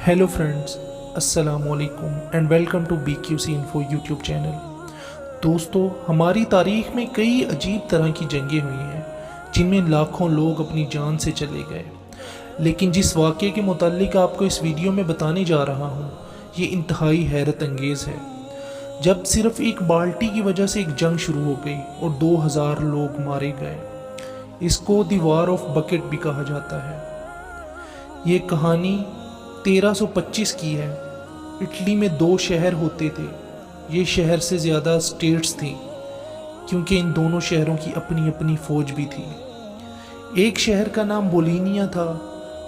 Hello friends, السلام علیکم and welcome to BQC info YouTube channel. دوستو، ہماری تاریخ میں کئی عجیب طرح کی جنگیں ہوئی ہیں جن میں لاکھوں لوگ اپنی جان سے چلے گئے، لیکن جس واقعے کے متعلق آپ کو اس ویڈیو میں بتانے جا رہا ہوں یہ انتہائی حیرت انگیز ہے۔ جب صرف ایک بالٹی کی وجہ سے ایک جنگ شروع ہو گئی اور 2000 لوگ مارے گئے۔ اس کو دی وار آف بکٹ بھی کہا جاتا ہے۔ یہ کہانی 1325 کی ہے۔ اٹلی میں 2 شہر ہوتے تھے۔ یہ شہر سے زیادہ سٹیٹس تھیں کیونکہ ان دونوں شہروں کی اپنی اپنی فوج بھی تھی۔ ایک شہر کا نام بولینیا تھا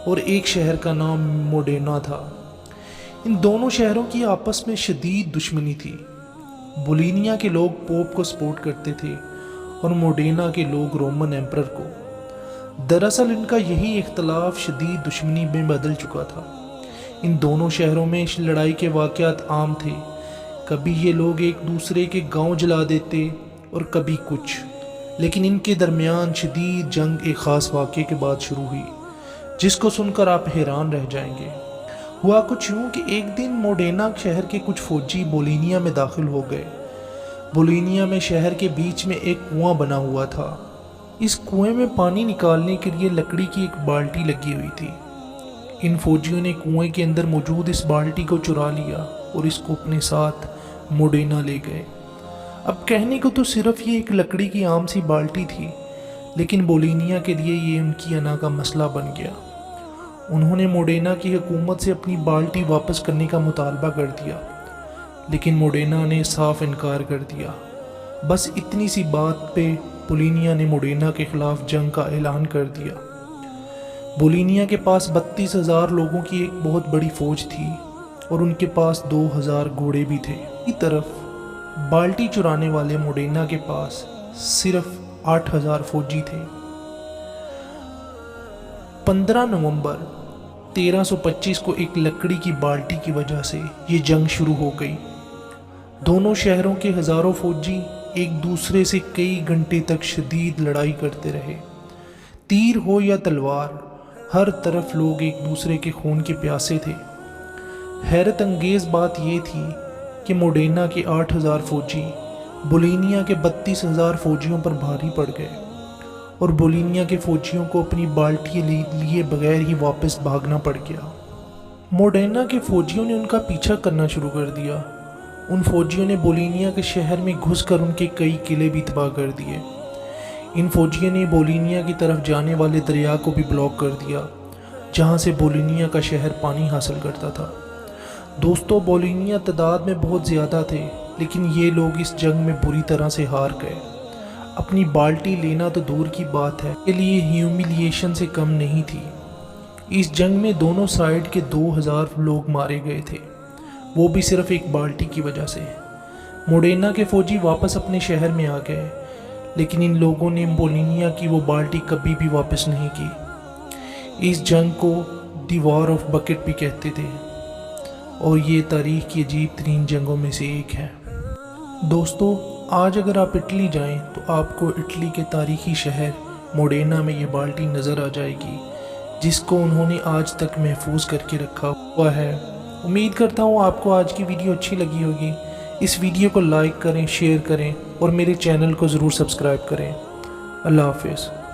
اور ایک شہر کا نام موڈینا تھا۔ ان دونوں شہروں کی آپس میں شدید دشمنی تھی۔ بولینیا کے لوگ پوپ کو سپورٹ کرتے تھے اور موڈینا کے لوگ رومن ایمپرر کو۔ دراصل ان کا یہی اختلاف شدید دشمنی میں بدل چکا تھا۔ ان دونوں شہروں میں لڑائی کے واقعات عام تھے۔ کبھی یہ لوگ ایک دوسرے کے گاؤں جلا دیتے اور کبھی کچھ، لیکن ان کے درمیان شدید جنگ ایک خاص واقعے کے بعد شروع ہوئی جس کو سن کر آپ حیران رہ جائیں گے۔ ہوا کچھ یوں کہ ایک دن موڈینا شہر کے کچھ فوجی بولینیا میں داخل ہو گئے۔ بولینیا میں شہر کے بیچ میں ایک کنواں بنا ہوا تھا۔ اس کنویں میں پانی نکالنے کے لیے لکڑی کی ایک بالٹی لگی ہوئی تھی۔ ان فوجیوں نے کنویں کے اندر موجود اس بالٹی کو چرا لیا اور اس کو اپنے ساتھ موڈینا لے گئے۔ اب کہنے کو تو صرف یہ ایک لکڑی کی عام سی بالٹی تھی، لیکن بولینیا کے لیے یہ ان کی انا کا مسئلہ بن گیا۔ انہوں نے موڈینا کی حکومت سے اپنی بالٹی واپس کرنے کا مطالبہ کر دیا، لیکن موڈینا نے صاف انکار کر دیا۔ بس اتنی سی بات پہ بولینیا نے موڈینا کے خلاف جنگ کا اعلان کر دیا۔ بولینیا کے پاس 32,000 لوگوں کی ایک بہت بڑی فوج تھی اور ان کے پاس 2000 گھوڑے بھی تھے۔ ایک طرف بالٹی چرانے والے موڈینا کے پاس صرف 8000 فوجی تھے۔ 15 نومبر 1325 کو ایک لکڑی کی بالٹی کی وجہ سے یہ جنگ شروع ہو گئی۔ دونوں شہروں کے ہزاروں فوجی ایک دوسرے سے کئی گھنٹے تک شدید لڑائی کرتے رہے۔ تیر ہو یا تلوار، ہر طرف لوگ ایک دوسرے کے خون کے پیاسے تھے۔ حیرت انگیز بات یہ تھی کہ موڈینا کے 8000 فوجی بولینیا کے 32,000 فوجیوں پر بھاری پڑ گئے اور بولینیا کے فوجیوں کو اپنی بالٹی لیے بغیر ہی واپس بھاگنا پڑ گیا۔ موڈینا کے فوجیوں نے ان کا پیچھا کرنا شروع کر دیا۔ ان فوجیوں نے بولینیا کے شہر میں گھس کر ان کے کئی قلعے بھی تباہ کر دیے۔ ان فوجیوں نے بولینیا کی طرف جانے والے دریا کو بھی بلاک کر دیا جہاں سے بولینیا کا شہر پانی حاصل کرتا تھا۔ دوستو، بولینیا تعداد میں بہت زیادہ تھے، لیکن یہ لوگ اس جنگ میں بری طرح سے ہار گئے۔ اپنی بالٹی لینا تو دور کی بات ہے، کے لیے ہیوملیشن سے کم نہیں تھی۔ اس جنگ میں دونوں سائیڈ کے 2000 لوگ مارے گئے تھے، وہ بھی صرف ایک بالٹی کی وجہ سے۔ موڈینا کے فوجی واپس اپنے شہر میں آ گئے، لیکن ان لوگوں نے بولینیا کی وہ بالٹی کبھی بھی واپس نہیں کی۔ اس جنگ کو دی وار آف بکٹ بھی کہتے تھے اور یہ تاریخ کی عجیب ترین جنگوں میں سے ایک ہے۔ دوستو، آج اگر آپ اٹلی جائیں تو آپ کو اٹلی کے تاریخی شہر موڈینا میں یہ بالٹی نظر آ جائے گی جس کو انہوں نے آج تک محفوظ کر کے رکھا ہوا ہے۔ امید کرتا ہوں آپ کو آج کی ویڈیو اچھی لگی ہوگی۔ اس ویڈیو کو لائک کریں، شیئر کریں اور میرے چینل کو ضرور سبسکرائب کریں۔ اللہ حافظ۔